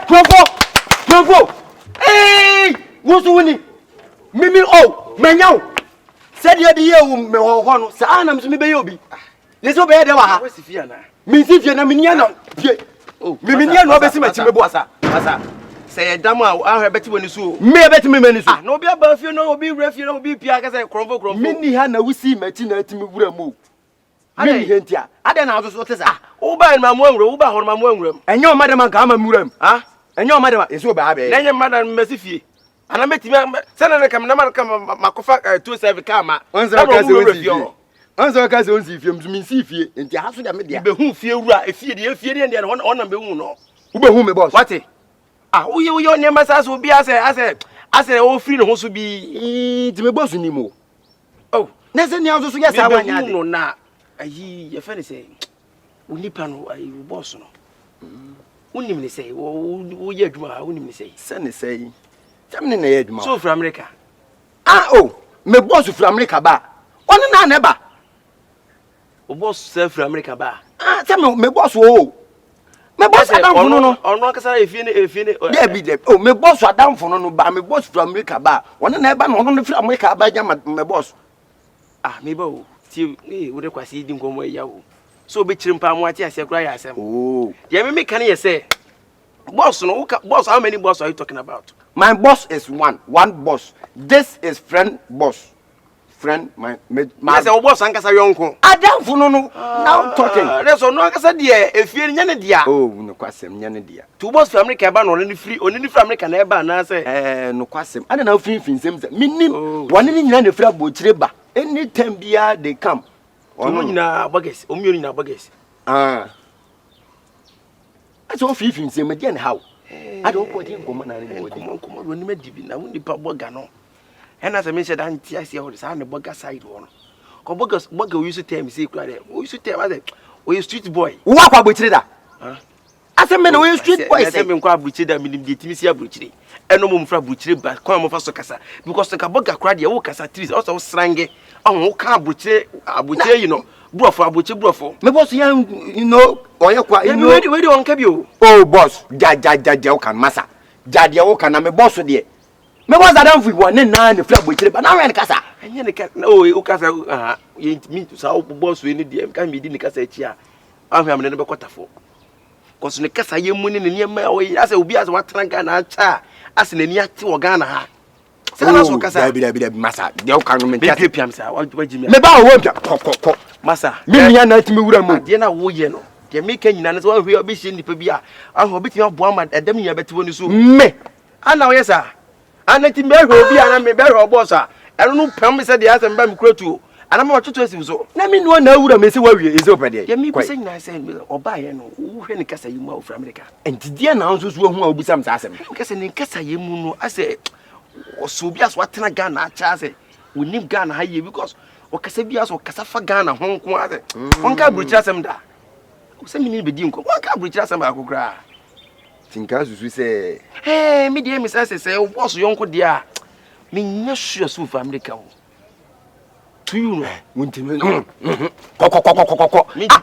Trompo. Hey, what's winning? Mimi oh, Manyao. Said you the year me ho sa anam so me be yobi. Yes obey dey wa ha. Me si fie na me nia na fie. Oh, me nia no obesi machi me bo asa. Say dam a ahwebeti woni so. Me beti me mani so. Ah, no obi aba fie no obi wura fie no obi pia ka say kromfo. Me ni ha na wusi machi na atimi wura mu. Me ni hentia. Ade na so te sa. Wo ba ma mo nwura, wo ba ho ma mo nwura. Enye o madam ka ama muram. Ah? Enye o madam yes obey ha be. Na enye madam mesi fie. Ana metimi sana na kam na makofa 27 kama. Onse ka se onsi fie. Onse ka se onsi fie mzumi si fie. Enti ha so da me dia. Be hu fie wura, fie de na ona be hu no. Wo be hu me boss. What? Ah, uye ne masa so bi ase o free no so bi ti me boss ni mo. Oh, na se ni aso so yes awanya de. No na ayi ye fe ne say unipa no ayi boss no. Unim ne say wo ye adwuma unim ne say. Se ne say. Jamne na ye adwuma. So from America. Ah oh, me boss from America ba. Ono na na ba. O boss say from America ba. Ah, se me boss o. Me boss Adam fono no. Ono akasa efie ne. Dey. Oh, me boss Adam fono no ba, me boss from America ba. Ono na eba no ono no from America ba jama me boss. Ah, me ba o. Ti wo de kwasi di nkomo ya o. So be chirimpa mo ati ase kura ya asem. Oh. Dey me kan ye say boss no boss how many boss are you talking about? My boss is one boss. This is friend boss. Friend my say o boss ankasa yonko. Adam fono no. Now talking. There's no ankasa dia efie nya ne dia. Oh, no kwasem nya ne dia. To boss for America ba no ni free oni ni free America na e ba na say no kwasem. Ade na finfin sem say minim. Wone ni nyina ne free abochire ba. Anytime bia they come. Ono nyina bogus, o mioni na bogus. Ah. Aso finfin sem dia ne how. Ade o ko di nkomo na ne nkomo ro ni madibi na woni pa boga no. And as I mentioned, Auntie, I see all this. I'm the bugger side one. Because bugger we used to tell me, say, we used to tell me, we street boy. What about that? I said, men, we street boy. I said, men, quite butcher that meaning the Timisia butchery. And no more from butchery, but come off a casa. Because the bugger cried your work as a trees also strange. Oh, can't butcher, you know, broth, butcher, broth. My boss, you know, or you're quite ready on Cabio. Oh, boss, Jaja, massa. Jaja, can I'm a boss of the. Me was Adam for 1 and 9 the flap with but now in casa. And you can no casa you mean to say boss we need them can be in the casa here. I'm never quarter for. Cause in the casa you money near my way as will be as what Trankana cha as in the near to Ghana. So casa be massa. You can make him say what you mean. Maybe I won't massa. Me not me would have Diana Woyeno. They make any none as well we are be seeing the Pabia. I will beat your Boama at them you bet when you so me. And now yes sir. And let him be and me bear boss. I don't know, promise the answer and bam crew. And I'm not to so. Let me know now what I may say where is over there. You mean saying I say or buy who any casa you move from America. And the announcers will be some assassin. Because in casa you moon, I say, or so be as what Ghana chase. We need Ghana high because or Casabias or Casafa Ghana, Hong Kong. One can't bridge us them da. Send me be dinko. One can't bridge us some cry. Think as we say, hey, me dear Miss say, what's your uncle dear? Me not sure so for America. To you know, won't you know?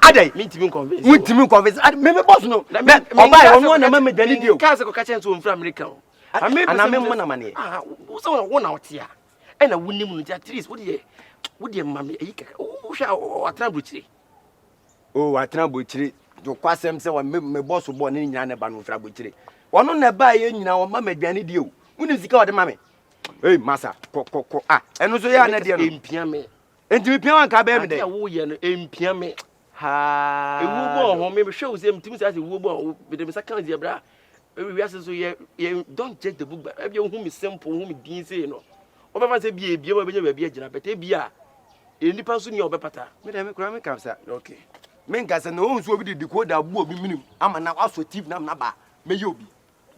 Ade, me to convince. Won't you convince? I remember boss no. I buy on one me dani deal. Cause go catch to from America. I mean, and I mean money. Ah, so one out here. And I wouldn't even at least what you mammy? Oh, shall I trabuchi? Oh, I trabuchi. To kwasem se wa me boss bo ne nyina ne ba no fra bochire wono na ba ye nyina wo mama aduane die o woni sika wo de mame hey massa ko ah eno so ya na de no empia me enti empia wan ka ba me de wo ye no empia me ha ewu bo ho me hwe wo se mtim se ewu bo be de me saka dia bra we ase so ye don't judge the book e bia hu me simple hu me din se no wo be fa se bia bia ba bia agina beta bia enipa so ni obepata me de me kura me kamsa okay men gasa no unso obi decoder abu obi minim ama na aso tv na ba me yobi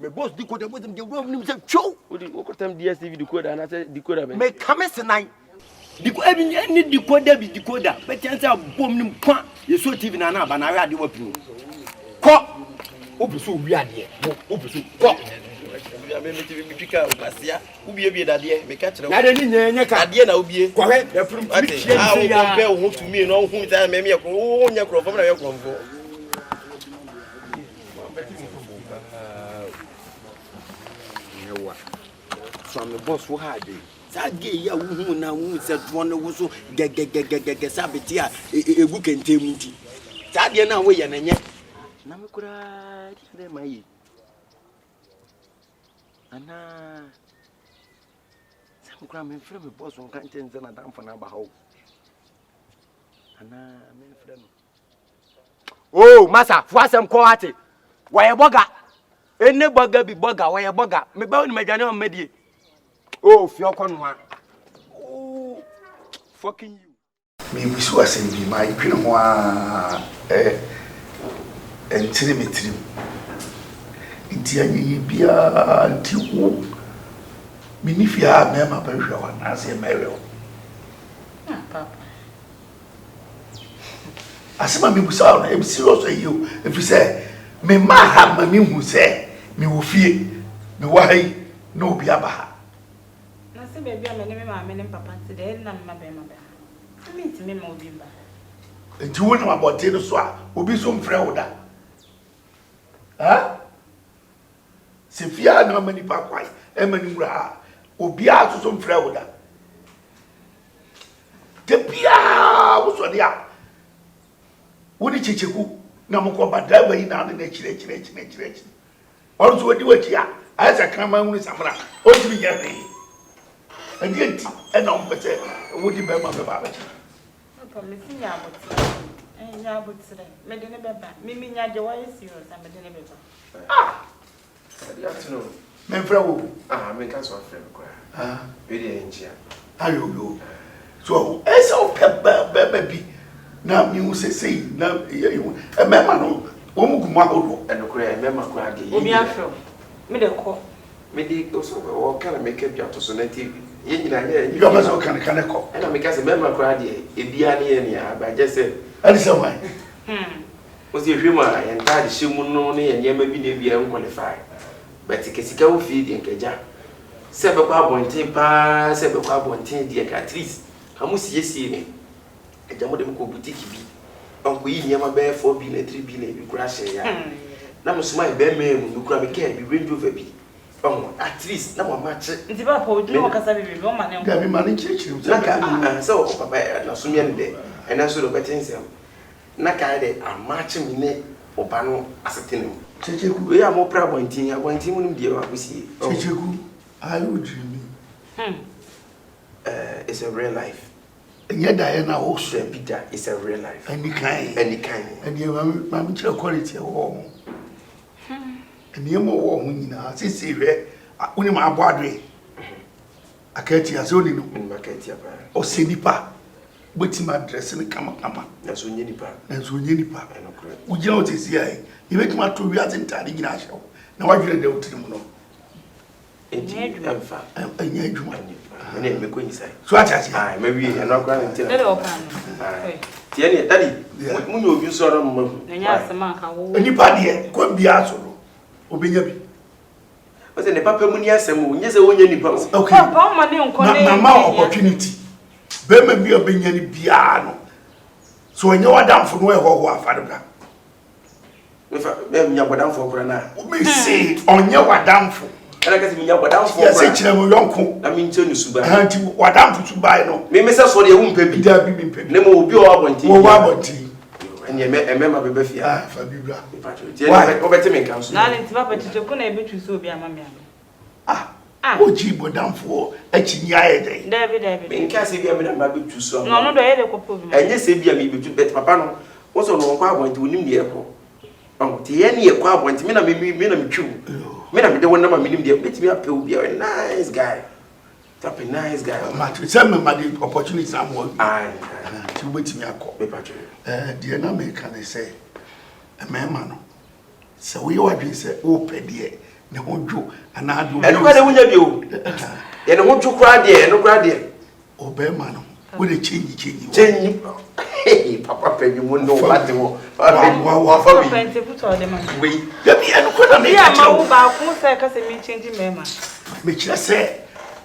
me boss decoder boss dem go minim say chow odi okotam DSTV decoder na say decoder me kame senai decoder bi ni decoder bi decoder be tianse abom nim kwa yeso tv na ba na ade wapinu ko obuso wi ade obuso ko me TV mi pika obasia ubie dade me ka kire na de ni nyenye ka ade na ubie kwahe da furum mi ya o be wo to mi no hu ta me me ko nya krofo na ye krofo So I'm a boss who had it. Sagi ya wu na wu se do no wo so gegegegege sabeti a egu kentemu ti. Sadi na we ya na nye. Na me kura de mai. Ana sam kura me frɛ me boss won kan tenze na dan fa na ba hawo. Ana me frɛ no. Oh, masa, fu asem ko ate. Wa ye boga. Ene boga bi boga, wa ye boga. Me ba ni madwane o medie. Oh, fio konwa. Oh, fucking you. Me wish was in my dream and telemetry. Intiani bia anti-wo. Minifia, Mamma Persia, as a Mario. Papa. As my people saw, I'm serious you. If you say, me ma have my name who say, me will fear, me why no biabaha. Baby, I'm a papa today, and I'm a baby. I mean, to me, more bimba. And you know about Taylor Swat will be some frauda. Huh? Sophia, no many papai, Emily Ra, will be out to some frauda. The Pia was what they are. What did you Namoko, but that way now the next. Also, what do you here? As I come on with Samara, what do you have? And yet, and on but would you remember about it? Papa, Missing Yabut, and Yabut today. Medina Baba, Mimi Yaja is yours, and Medina Baba. Ah, good afternoon. Memfro, Ah, me can so friend cry. Ah, very engineer. How you? So, as our baby, now you say, now a member, Omukuma, And the cry, member cry. Obiafro, Middle Medi also kind of make up your personality. You also can call. And I make us a member cry, a biani, but just said, that is why. Was the humor and tied Shimunoni and Yamabi unqualified. But the Kessica feed in Kaja. Several carbon pa, several carbon tin, dear Catrice. How much you see me? A Jamodem boutique be. Uncle Yama bear 4 billion, 3 billion, you crash ya. Now, my bear man, you grab a can be range over be. At least, no one match. It's about no Casabi, woman, and money church. So, Papa, and Sumian day, and I should have better him. Nakade, I'm matching me or Bano as a tin. We are more proud of I want him, dear, we see. I would dream. It's a real life. And yet, Diana also, Peter, it's a real life. Any kind, and you have quality of home. And you more warm, see, only my body. I can't hear so little in my cat, or Sinipa, waiting my dress and come up. That's when you part. That's when you part. Would you notice here? You make my 2 years in Tadinasho. Now I get out to the moon. And you and go inside. So I maybe I'm not going to tell you. Daddy, when you saw them, and yes, the man can anybody could be also. Obenyabi. But the papa munia semu, nyese wonye nipa. Okay. Papa ma ne nkone. Mama opportunity. Be me bi obenya ni bia no. So onye wadamfo no eho afade bra. Mefa me nya wadamfo bra na. Me say onye wadamfo. Ela ka se nya wadamfo bra. Yes, kire mo yonko. Na me nche no suba. Anti wadamfo suba no. Me se so de hu mpa bi. Da bi mpa bi. Ne mo obi o abonti. Wo abonti. And you remember Bebefia, Fabibra. Why? Over to me, council. Now, it's Papa to go and be so be a mamma. Ah, oh, Jibo down for a chinia day. David, in case if you have a baby to so. No, the couple. And yes, if you have a bit Papa, also no one going to win the airport. Oh, the any acquire want me, I'm true. Me, I'm the one of me, let me up to be a nice guy. Tap a nice guy. Matthew, send me my opportunity someone. To wait me a call. Dear American, they say, a man. So we always say, oh, Pedie, the whole Jew, and I do. And what I you? And I want to cry there, no cry there. Oh, Bearman, with a change. Hey, Papa, you won't know what they want. Papa, wait, let me changing Mamma. Make you say,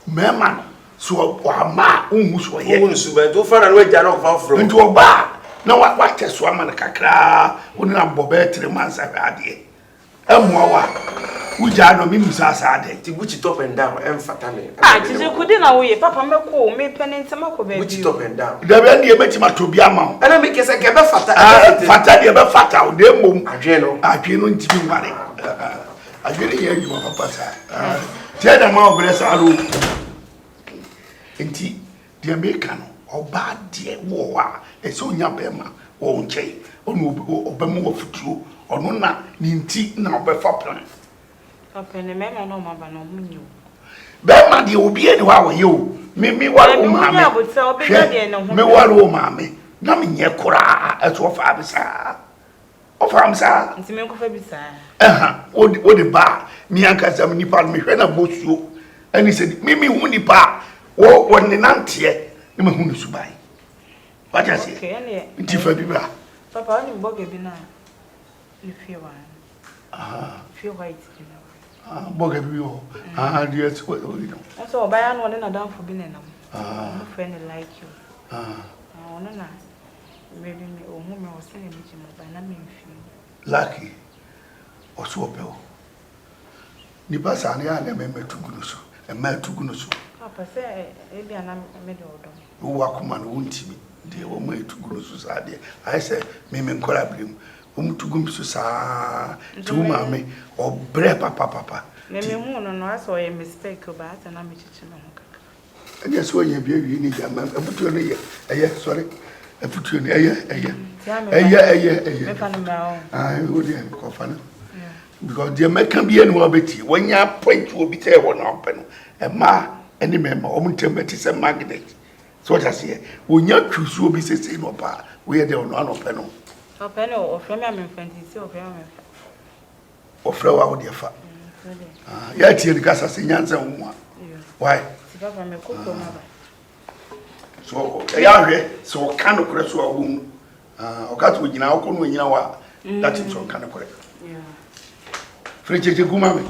Mamma. So, ma, who's way, to find a way down from into a bar. Now, what a swam and a cacra, when I'm Bobet 3 months I've had here. Emwa Uja no mi musasa de. Ti Gucci top and down fata me. Ah, Chichi kudi na we papa me ko me penente mako be. Gucci top and down. Da be ndie metima to bia ma. Ana me kese ke be fata. Fata de be fata o de mom. Adwe no ntimi mare. Adwe ye adwuma papa sa. Tie da ma obre sa ro. Enti de me ka no oba de wo a e so nya be ma wo nche. Onu obemu wo futuo. Onu na ni nti na obefa plan. Papa ne me no ma ba no munyu. Be ma de obi eni wa wo ye o. Me wa wo ma me. Me wa wo ma me. Na me nye kura e so fa abisa. Ofa amsa. Nti me ko fa bisa. O de ba mi anka sam nipa me hwe na bosuo. Ani se me hu nipa wo ne nante e me hu no subai. What I say? Okay, nti fa bi ba. Papa oni mboge bi na. Ifie wa. Feel white. Boga bi o. Yes, what you know. So oba no na dan for bi na nam. My friend like you. Ono na maybe me o hu me o se me ji mo ba na me mfi. Lucky. Oso opel. Ni pasa na ya na me metugu no so. E ma tugu no so. Papa se e bia na me de odo. Wo akoma no wontimi. De wo ma tugu no so sa de. I say me nkola brim. Tugum so sa tu mame o bre papa me hu no no aso ye mistake ba ata na me chichi no kaka anya so ye bia wi ni jama afutuo no ye eye sorry afutuo no eye me fa no ma o de ko fa no because the American be no obeti wonya point obi te wo no pe no e ma eni me ma o muntem ti se magnet so what I say wonya twusu obi sese no pa we de no ano pe no. Papa no ofre me am fantasy ofre me. Ofre wa wo de fa. Ya tie ni kasa se nyanza wo a. Why? Si papa me ko ko ma ba. So ya hwe so ka no kure so a wo mu. O ka to gina wo ko no nyina wa. That is so ka no kure. Yeah. Free cheche kuma me.